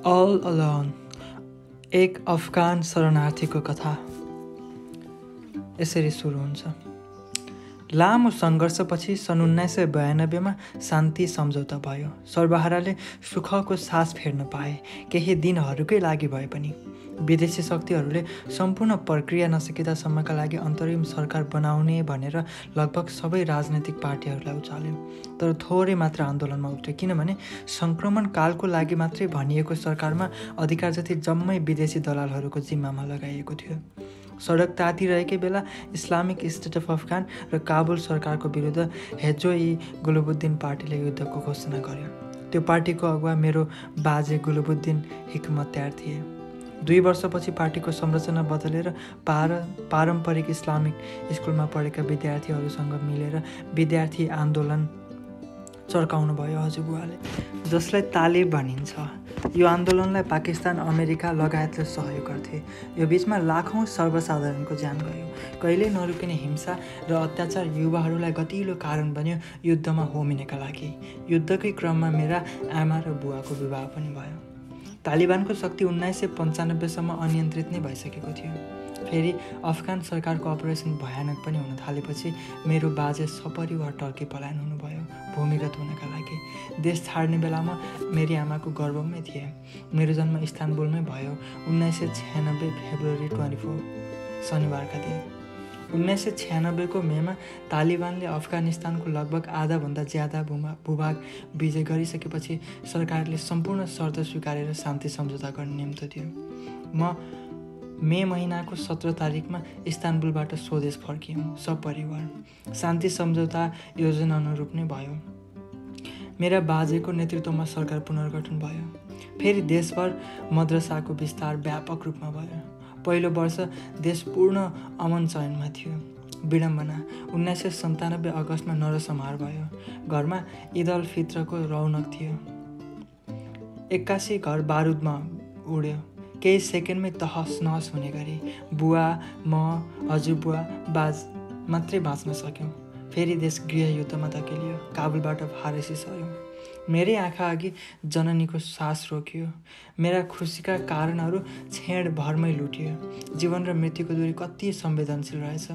All Alone, एक अफगान शरणार्थीको कथा यसरी सुरु हुन्छ। लामो सङ्घर्षपछि सन् 1992मा शान्ति सम्झौता भयो। सर्वहाराले सुखको सास फेर्न पाए। केही दिनहरूकै लागि भए पनि विदेशी शक्तिहरूले सम्पूर्ण प्रक्रिया नसकिँदासम्मका लागि अन्तरिम सरकार बनाउने भनेर लगभग सबै राजनैतिक पार्टीहरूलाई उचाल्यो। तर थोरै मात्र आन्दोलनमा उठ्यो, किनभने सङ्क्रमण कालको लागि मात्रै भनिएको सरकारमा अधिकार जति जम्मै विदेशी दलालहरूको जिम्मामा लगाइएको थियो। सडक तातिरहेकै बेला इस्लामिक स्टेट अफ अफगान र काबुल सरकारको विरुद्ध हेजो-ई-गुलुबुद्दिन पार्टीले युद्धको घोषणा गर्यो। त्यो पार्टीको अगुवा मेरो बाजे गुलुबुद्दिन हिकमत्यार थिए। 2 वर्षपछि पार्टीको संरचना बदलेर पारम्परिक इस्लामिक स्कुलमा पढेका विद्यार्थीहरूसँग मिलेर विद्यार्थी आन्दोलन चर्काउनु भयो हजुरबुवाले, जसलाई तालिब भनिन्छ। यो आन्दोलनलाई पाकिस्तान, अमेरिका लगायतले सहयोग गर्थे। यो बीचमा लाखौँ सर्वसाधारणको ज्यान गयो। कहिल्यै नरुकिने हिंसा र अत्याचार युवाहरूलाई गतिलो कारण बन्यो युद्धमा होमिनका लागि। युद्धकै क्रममा मेरा आमा र बुवाको विवाह पनि भयो। तालिबानको शक्ति 1995सम्म अनियन्त्रित नै भइसकेको थियो। फेरि अफगान सरकारको अपरेसन भयानक पनि हुन थालेपछि मेरो बाजे सपरिवार टर्की पलायन हुनुभयो भूमिगत हुनका लागि। देश छाड्ने बेलामा मेरी आमाको गर्भमै थिए। मेरो जन्म इस्तानबुलमै भयो 1996 फेब्रुअरी 24 शनिबारका दिन। 1996 को मेमा तालिबानले अफगानिस्तानको लगभग आधाभन्दा ज्यादा भूभाग विजय गरिसकेपछि सरकारले सम्पूर्ण शर्त स्वीकारेर शान्ति सम्झौता गर्ने निम्तो दियो। म मे महिनाको 17 तारिकमा इस्तानबुलबाट स्वदेश फर्कियौँ सपरिवार। शान्ति सम्झौता योजना अनुरूप नै भयो। मेरा बाजेको नेतृत्वमा सरकार पुनर्गठन भयो। फेरि देशभर मद्रसाको विस्तार व्यापक रूपमा भयो। पहिलो वर्ष देश पूर्ण अमन चयनमा थियो। विडम्बना 1997 अगस्तमा नरसंहार भयो। घरमा ईद अल फित्रको रौनक थियो। 81 घर बारुदमा उड्यो। केही सेकेन्डमै तहस नहस हुने गरी बुवा, म, हजुरबुवा, बाज मात्रै बाँच्न सक्यौँ। फेरि देश गृहयुद्धमा धकेलियो। काबुलबाट फारसी सर्यौँ। मेरै आँखा अघि जननीको सास रोकियो। मेरा खुसीका कारणहरू क्षणभरमै लुटियो। जीवन र मृत्युको दूरी कति संवेदनशील रहेछ।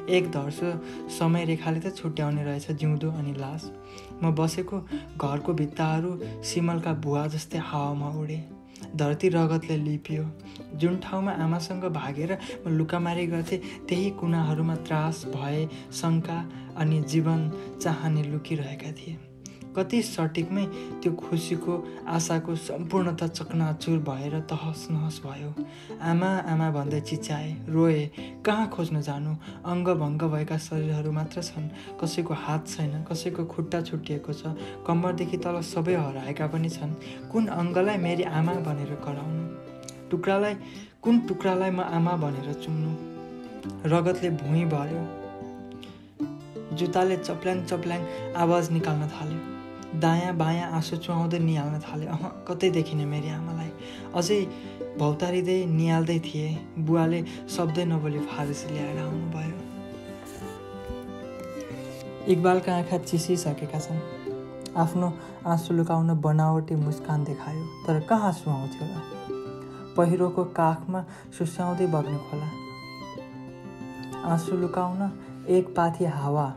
एक धर्सो समय रेखाले त छुट्याउने रहेछ जिउँदो अनि लास। म बसेको घरको भित्ताहरू सिमलका भुवा जस्तै हावामा उडे। धरती रगतले लिपियो। जुन ठाउँमा आमासँग भागेर म लुकामारी गर्थेँ त्यही कुनाहरूमा त्रास, भय, शङ्का अनि जीवन चाहने लुकिरहेका थिए। कति सटिकमै त्यो खुसीको, आशाको सम्पूर्णता चकनाचुर भएर तहस नहस भयो। आमा आमा भन्दै चिच्याए, रोए। कहाँ खोज्न जानु? अङ्गभङ्ग भएका शरीरहरू मात्र छन्। कसैको हात छैन, कसैको खुट्टा छुट्टिएको छ, कम्मरदेखि तल सबै हराएका पनि छन्। कुन अङ्गलाई मेरी आमा भनेर कराउनु? कुन टुक्रालाई म आमा भनेर चुम्नु? रगतले भुइँ भर्यो। जुत्ताले चप्ल्याङ चप्ल्याङ आवाज निकाल्न थाल्यो। दायाँ बायाँ आँसु चुहाउँदै निहाल्न थाले। कतै देखिने मेरी आमालाई। अझै भौतारिँदै निहाल्दै थिए। बुवाले शब्दै नबोली फारसी ल्याएर आउनुभयो। इकबालका आँखा चिसिसकेका छन्। आफ्नो आँसु लुकाउन बनावटी मुस्कान देखायो, तर कहाँ सुहाउँथ्यो र? पहिरोको काखमा सुस्याउँदै बग्ने खोला। आँसु लुकाउन एक पाथी हावा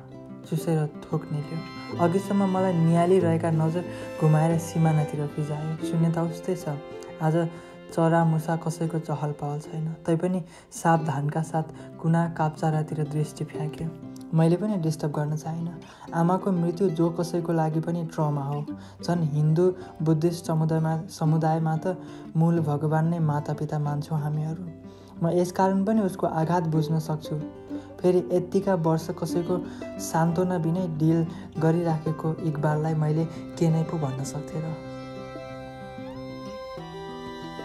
चुसेर थोक निल्यो। अघिसम्म मलाई निहालिरहेका नजर घुमाएर सिमानातिर फिजायो। शून्यता उस्तै छ। आज चरा मुसा कसैको चहल पहल छैन। तैपनि सावधानका साथ कुना काप्चारातिर दृष्टि फ्याँक्यो। मैले पनि डिस्टर्ब गर्न चाहिनँ। आमाको मृत्यु जो कसैको लागि पनि ट्रमा हो। झन् हिन्दू बुद्धिस्ट समुदायमा त मूल भगवान नै मातापिता मान्छौँ हामीहरू। म यसकारण पनि उसको आघात बुझ्न सक्छु। फेरि यत्तिका वर्ष कसैको सान्त्वना बिनै डिल गरिराखेको इकबाललाई मैले के नै पो भन्न सक्थेँ र?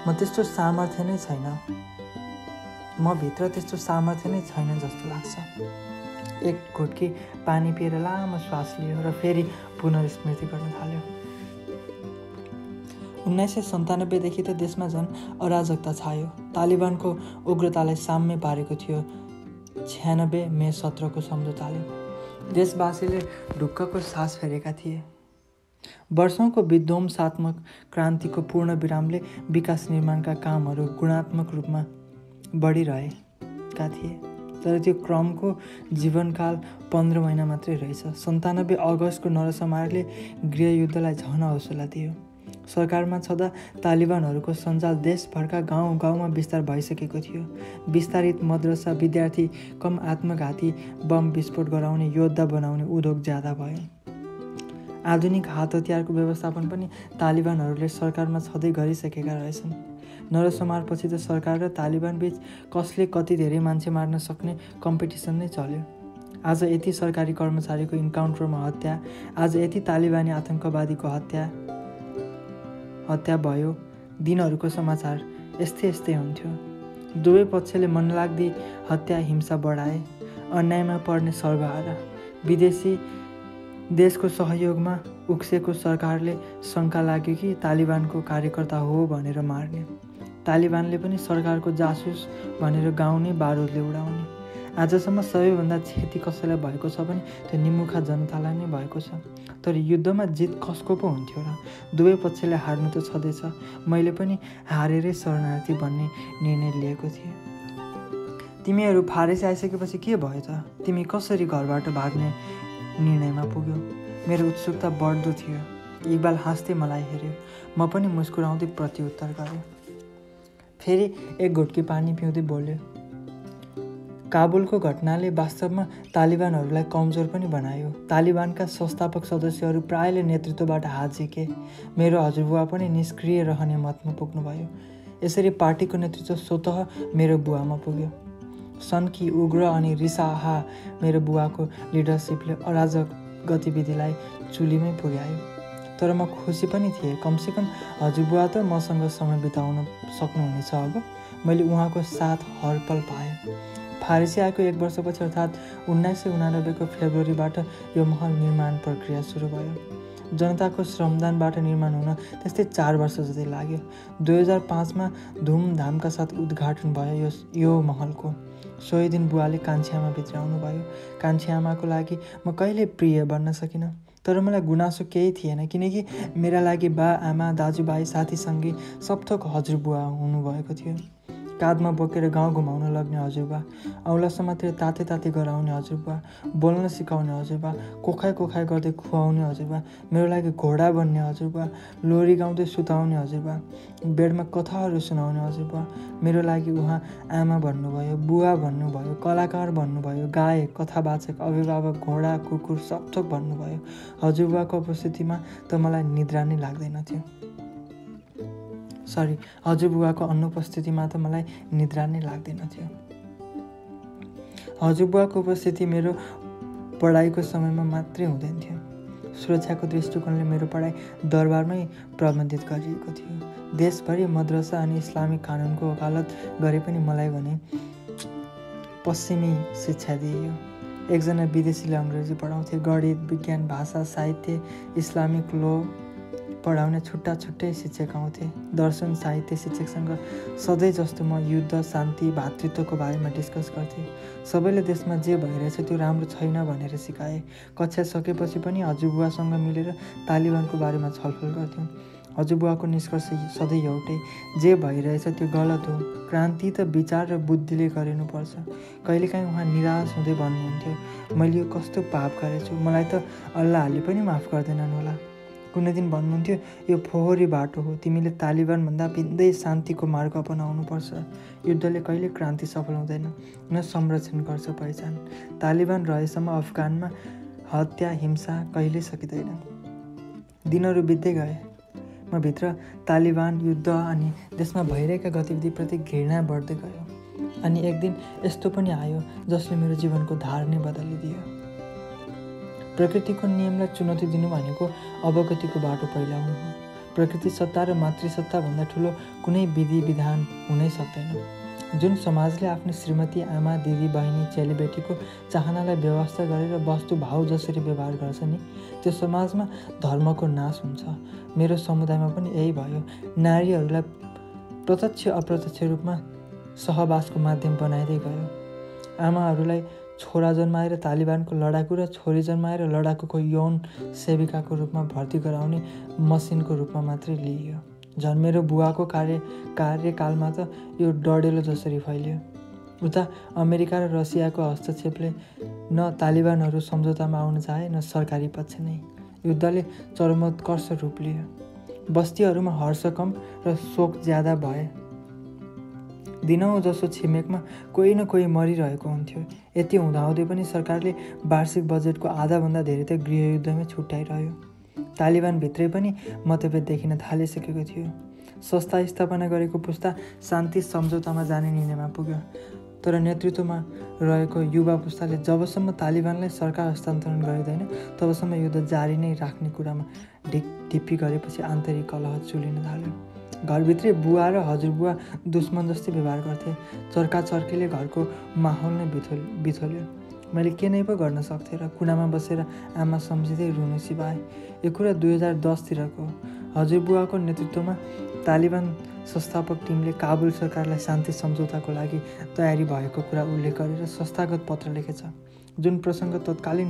म त्यस्तो सामर्थ्य नै छैन। म भित्र त्यस्तो सामर्थ्य नै छैन जस्तो लाग्छ। एक घुटकी पानी पिएर लामो श्वास लियो र फेरि पुनर्स्मृति गर्न थाल्यो। 1997 देखि त देशमा झन् अराजकता छायो। तालिबानको उग्रतालाई साम्य पारेको थियो 96 मे 17 को सम्झौताले। देशवासीले ढुक्कको सास फेरेका थिए। वर्षौंको विध्वंसात्मक क्रान्तिको पूर्ण विरामले विकास निर्माणका कामहरू गुणात्मक रूपमा बढिरहेका थिए, तर त्यो क्रमको जीवनकाल 15 महिना मात्रै रहेछ। 97 अगस्तको नरसंहारले गृहयुद्धलाई झन हौसला दियो। सरकारमा छँदा तालिबानहरूको सञ्जाल देशभरका गाउँ गाउँमा विस्तार भइसकेको थियो। विस्तारित मद्रसा, विद्यार्थी, कम आत्मघाती बम विस्फोट गराउने, योद्धा बनाउने उद्योग ज्यादा भयो। आधुनिक हात हतियारको व्यवस्थापन पनि तालिबानहरूले सरकारमा छँदै गरिसकेका रहेछन्। नरसंहारपछि त सरकार र तालिबान बीच कसले कति धेरै मान्छे मार्न सक्ने कम्पिटिसन नै चल्यो। आज यति सरकारी कर्मचारीको इन्काउन्टरमा हत्या, आज यति तालिबानी आतङ्कवादीको हत्या भयो। दिनहरूको समाचार यस्तै हुन्थ्यो। दुवै पक्षले मनलाग्दी हत्या हिंसा बढाए। अन्यायमा पर्ने सर्वहारा। विदेशी देशको सहयोगमा उक्सेको सरकारले शङ्का लाग्यो कि तालिबानको कार्यकर्ता हो भनेर मार्ने। तालिबानले पनि सरकारको जासुस भनेर गाउने, बारुदले उडाउने। आजसम्म सबैभन्दा क्षति कसैलाई भएको छ भने त्यो निमुखा जनतालाई नै भएको छ। तर युद्धमा जित कसको पो हुन्थ्यो र? दुवै पक्षले हार्नु त छँदैछ। मैले पनि हारेरै शरणार्थी बन्ने निर्णय लिएको थिएँ। तिमीहरू फारसी आइसकेपछि के भयो त? तिमी कसरी घरबाट भाग्ने निर्णयमा पुग्यौ? मेरो उत्सुकता बढ्दो थियो। इकबाल हाँस्दै मलाई हेऱ्यो। म पनि मुस्कुराउँदै प्रत्युत्तर गरेँ। फेरि एक घुटकी पानी पिउँदै बोल्यो। काबुलको घटनाले वास्तवमा तालिबानहरूलाई कमजोर पनि बनायो। तालिबानका संस्थापक सदस्यहरू प्रायले नेतृत्वबाट हात झिके। मेरो हजुरबुवा पनि निष्क्रिय रहने मतमा पुग्नुभयो। यसरी पार्टीको नेतृत्व स्वतः मेरो बुवामा पुग्यो। सन्की, उग्र अनि रिसाहा मेरो बुवाको लिडरसिपले अराजक गतिविधिलाई चुलीमै पुर्यायो। तर म खुसी पनि थिएँ। कमसेकम हजुरबुवा त मसँग समय बिताउन सक्नुहुनेछ अब। मैले उहाँको साथ हरपल पाएँ। फारसी आएको 1 वर्षपछि अर्थात् 1989को फेब्रुअरीबाट यो महल निर्माण प्रक्रिया सुरु भयो। जनताको श्रमदानबाट निर्माण हुन त्यस्तै 4 वर्ष जति लाग्यो। 2005मा धुमधामका साथ उद्घाटन भयो यो महलको। सोही दिन बुवाले कान्छी आमा भित्राउनु भयो। कान्छी आमाको लागि म कहिले प्रिय बन्न सकिनँ। तर मलाई गुनासो केही थिएन, किनकि मेरा लागि बा, आमा, दाजुभाइ, साथीसँगै सबथोक हजुरबुवा हुनुभएको थियो। काँधमा बोकेर गाउँ घुमाउन लग्ने हजुरबा, औँला समातेर ताते गराउने हजुरबा, बोल्न सिकाउने हजुरबा, कोखाइ गर्दै खुवाउने हजुरबा, मेरो लागि घोडा बन्ने हजुरबा, लोरी गाउँदै सुताउने हजुरबा, बेडमा कथाहरू सुनाउने हजुरबा। मेरो लागि उहाँ आमा भन्नुभयो, बुवा भन्नुभयो, कलाकार भन्नुभयो, गायक, कथावाचक, अभिभावक, घोडा, कुकुर सबथोक भन्नुभयो। हजुरबुवाको उपस्थितिमा त मलाई निद्रा नै लाग्दैन थियो। हजुरबुवाको अनुपस्थितिमा त मलाई निद्रा नै लाग्दैन थियो। हजुरबुवाको उपस्थिति मेरो पढाइको समयमा मात्रै हुँदैन थियो। सुरक्षाको दृष्टिकोणले मेरो पढाइ दरबारमै प्रबन्धित गरिएको थियो। देशभरि मद्रसा अनि इस्लामिक कानुनको वकालत गरे पनि मलाई भने पश्चिमी शिक्षा दिइयो। एकजना विदेशीले अङ्ग्रेजी पढाउँथे। गणित, विज्ञान, भाषा, साहित्य, इस्लामिक लो पढाउने छुट्टै शिक्षक आउँथे। दर्शन साहित्य शिक्षकसँग सधैँ जस्तो म युद्ध, शान्ति, भातृत्वको बारेमा डिस्कस गर्थेँ। सबैले देशमा जे भइरहेछ त्यो राम्रो छैन भनेर सिकाए। कक्षा सकेपछि पनि हजुरबुवासँग मिलेर तालिबानको बारेमा छलफल गर्थ्यौँ। हजुरबुवाको निष्कर्ष सधैँ एउटै, जे भइरहेछ त्यो गलत हो। क्रान्ति त विचार र बुद्धिले गरिनुपर्छ। कहिलेकाहीँ उहाँ निराश हुँदै भन्नुहुन्थ्यो, मैले यो कस्तो पाप गरेछु, मलाई त अल्लाहले पनि माफ गर्दैनन् होला। कुनै दिन भन्नुहुन्थ्यो, यो फोहोरी बाटो हो, तिमीले तालिबानभन्दा भिन्दै शान्तिको मार्ग अपनाउनुपर्छ। युद्धले कहिले क्रान्ति सफल हुँदैन, न संरक्षण गर्छ पहिचान। तालिबान रहेसम्म अफगानमा हत्या, हिंसा कहिल्यै सकिँदैन। दिनहरू बित्दै गए। म भित्र तालिबान, युद्ध अनि देशमा भइरहेका गतिविधिप्रति घृणा बढ्दै गयो। अनि एक दिन यस्तो पनि आयो जसले मेरो जीवनको धार नै बदलिदियो। प्रकृतिको नियमलाई चुनौती दिनु भनेको अवगतिको बाटो पहिलाउनु हो। प्रकृति सत्ता र मातृसत्ता भन्दा ठुलो कुनै विधि विधान हुनै सक्दैन। जुन समाजले आफ्नो श्रीमती, आमा, दिदी, बहिनी, चेलीबेटीको चाहनालाई व्यवस्था गरेर वस्तु भाउ जसरी व्यवहार गर्छ नि, त्यो समाजमा धर्मको नाश हुन्छ। मेरो समुदायमा पनि यही भयो। नारीहरूलाई प्रत्यक्ष अप्रत्यक्ष रूपमा सहवासको माध्यम बनाइँदै गयो। आमाहरूलाई छोरा जन्माएर तालिबानको लडाकु र छोरी जन्माएर लडाकुको यौन सेविकाको रूपमा भर्ती गराउने मसिनको रूपमा मात्रै लिइयो। झन् मेरो बुवाको कार्यकालमा त यो डढेलो जसरी फैलियो। उता अमेरिका र रसियाको हस्तक्षेपले न तालिबानहरू सम्झौतामा आउन चाहे न सरकारी पक्ष नै। युद्धले चरमोत्कर्ष रूप लियो। बस्तीहरूमा हर्ष कम र शोक ज्यादा भए। दिनौँ जसो छिमेकमा कोही न कोही मरिरहेको हुन्थ्यो। यति हुँदाहुँदै पनि सरकारले वार्षिक बजेटको आधाभन्दा धेरै त गृहयुद्धमै छुट्याइरह्यो। तालिबानभित्रै पनि मतभेद देखिन थालिसकेको थियो। संस्था स्थापना गरेको पुस्ता शान्ति सम्झौतामा जाने निर्णयमा पुग्यो। तर नेतृत्वमा रहेको युवा पुस्ताले जबसम्म तालिबानलाई सरकार हस्तान्तरण गरिँदैन तबसम्म युद्ध जारी नै राख्ने कुरामा ढिप्पी गरेपछि आन्तरिक कलह चुलिन थाल्यो। घरभित्रै बुवा र हजुरबुवा दुश्मन जस्तै व्यवहार गर्थे। चर्काचर्कीले घरको माहौल नै बिथोल्यो। मैले के नै पो गर्न सक्थेँ र कुनामा बसेर आमा सम्झिँदै रुनु सिवाए। यो कुरा 2010तिरको हो। हजुरबुवाको नेतृत्वमा तालिबान संस्थापक टिमले काबुल सरकारलाई शान्ति सम्झौताको लागि तयारी भएको कुरा उल्लेख गरेर संस्थागत पत्र लेखेछ, जुन प्रसङ्ग तत्कालीन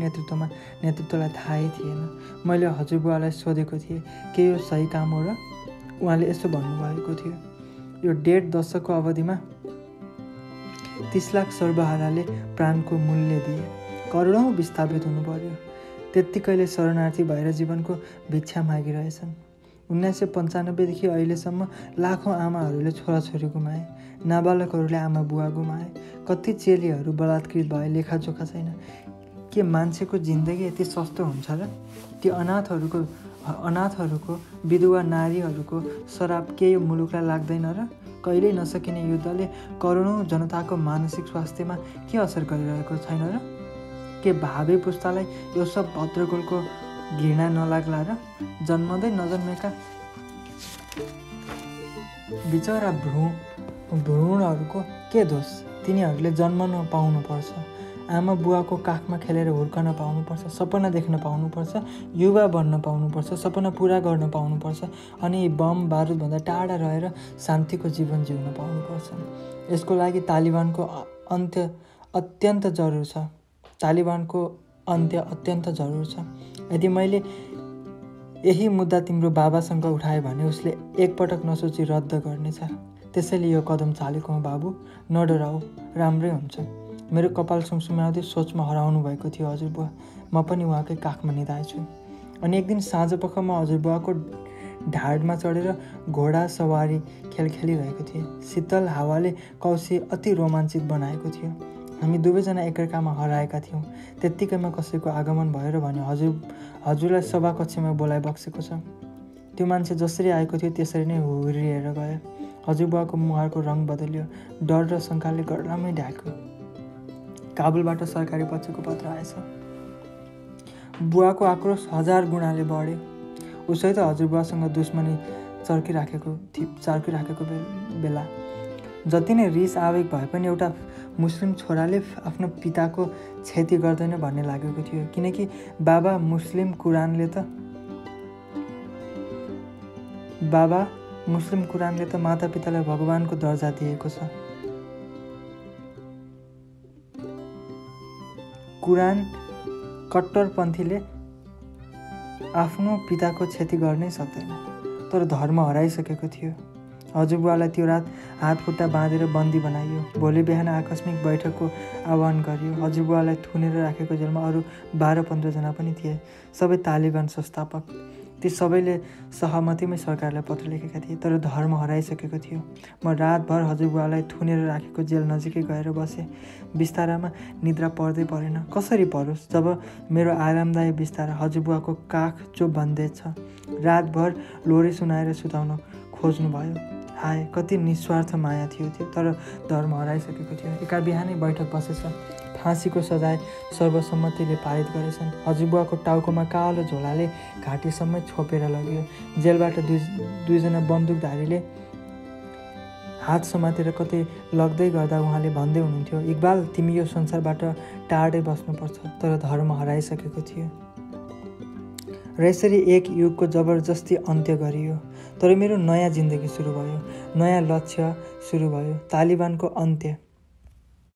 नेतृत्वलाई थाहै थिएन। मैले हजुरबुवालाई सोधेको थिएँ के यो सही काम हो र? उहाँले यसो भन्नुभएको थियो, यो 1.5 दशकको अवधिमा 30 लाख सर्वहाराले प्राणको मूल्य दिए। करोडौँ विस्थापित हुनु पर्यो। त्यत्तिकैले शरणार्थी भएर जीवनको भिक्षा मागिरहेछन्। 1995देखि अहिलेसम्म लाखौँ आमाहरूले छोराछोरी गुमाए। नाबालकहरूले आमा बुवा गुमाए। कति चेलीहरू बलात्कृत भए लेखाजोखा छैन। के मान्छेको जिन्दगी यति सस्तो हुन्छ र? ती अनाथहरूको विधवा नारीहरूको श्राप के यो मुलुकलाई लाग्दैन र? कहिल्यै नसकिने युद्धले करोडौँ जनताको मानसिक स्वास्थ्यमा के असर गरिरहेको छैन र? के भावी पुस्तालाई यो सब भद्रगोलको घृणा नलाग्ला र? जन्मदै नजन्मेका बिचरा भ्रूणहरूको के दोष? तिनीहरूले जन्म नपाउनुपर्छ। आमा बुवाको काखमा खेलेर हुर्कन पाउनुपर्छ, सपना देख्न पाउनुपर्छ, युवा बन्न पाउनुपर्छ, सपना पुरा गर्न पाउनुपर्छ अनि बम बारुदभन्दा टाढा रहेर शान्तिको जीवन जिउन पाउनुपर्छ। यसको लागि तालिबानको अन्त्य अत्यन्त जरुर छ। यदि मैले यही मुद्दा तिम्रो बाबासँग उठाएँ भने उसले एकपटक नसोची रद्द गर्नेछ। त्यसैले यो कदम चालेको हो बाबु, नडराऊ, राम्रै हुन्छ। मेरो कपाल सुमसुम्याउँदै सोचमा हराउनु भएको थियो हजुरबुवा। म पनि उहाँकै काखमा निधाएछु। अनि एक दिन साँझपख म हजुरबुवाको ढाडमा चढेर घोडा सवारी खेल खेलिरहेको थिएँ। शीतल हावाले कौशी अति रोमाञ्चित बनाएको थियो। हामी दुवैजना एकअर्कामा हराएका थियौँ। त्यत्तिकैमा कसैको आगमन भयो र भन्यो, हजुरलाई सभा कक्षमा बोलाइ बक्सेको छ। त्यो मान्छे जसरी आएको थियो त्यसरी नै हुर्रिएर गयो। हजुरबुवाको मुहारको रङ बदल्यो। डर र शङ्काले गर्लामै ढाक्यो। काबुलबाट सरकारी पक्षको पत्र आएछ। बुवाको आक्रोश 1000 गुणाले बढ्यो। उसै त हजुरबुवासँग दुश्मनी चार्किराखेको बेला जति नै रिस आवेग भए पनि एउटा मुस्लिम छोराले आफ्नो पिताको क्षति गर्दैन भन्ने लागेको थियो। किनकि बाबा मुस्लिम कुरानले त मातापितालाई भगवानको दर्जा दिएको छ। कुरान कट्टरपन्थीले आफ्नो पिताको क्षति गर्नै सक्दैन। तर धर्म हराइसकेको थियो। हजुरबुवालाई त्यो रात हात खुट्टा बाँधेर बन्दी बनाइयो। भोलि बिहान आकस्मिक बैठकको आह्वान गरियो। हजुरबुवालाई थुनेर राखेको जेलमा अरू 12-15 जना पनि थिए, सबै तालिबान संस्थापक। ती सबैले सहमतिमै सरकारलाई पत्र लेखेका थिए। तर धर्म हराइसकेको थियो। म रातभर हजुरबुवालाई थुनेर राखेको जेल नजिकै गएर बसेँ। बिस्तारामा निद्रा पर्दै परेन। कसरी परोस् जब मेरो आरामदायी बिस्तारा हजुरबुवाको काख चुप बन्दैछ। रातभर लोरी सुनाएर सुताउन खोज्नुभयो। हाय, कति निस्वार्थ माया थियो त्यो। तर धर्म हराइसकेको थियो। एका बिहानै बैठक बसेछ। फाँसीको सजाय सर्वसम्मतिले पारित गरेछन्। हजुरबुवाको टाउकोमा कालो झोलाले घाँटीसम्म छोपेर लग्यो। जेलबाट दुईजना बन्दुकधारीले हात समातेर कतै लग्दै गर्दा उहाँले भन्दै हुनुहुन्थ्यो, इकबाल, तिमी यो संसारबाट टाढै बस्नुपर्छ। तर धर्म हराइसकेको थियो र यसरी एक युगको जबरजस्ती अन्त्य गरियो। तर मेरो नयाँ जिन्दगी सुरु भयो, नयाँ लक्ष्य सुरु भयो, तालिबानको अन्त्य।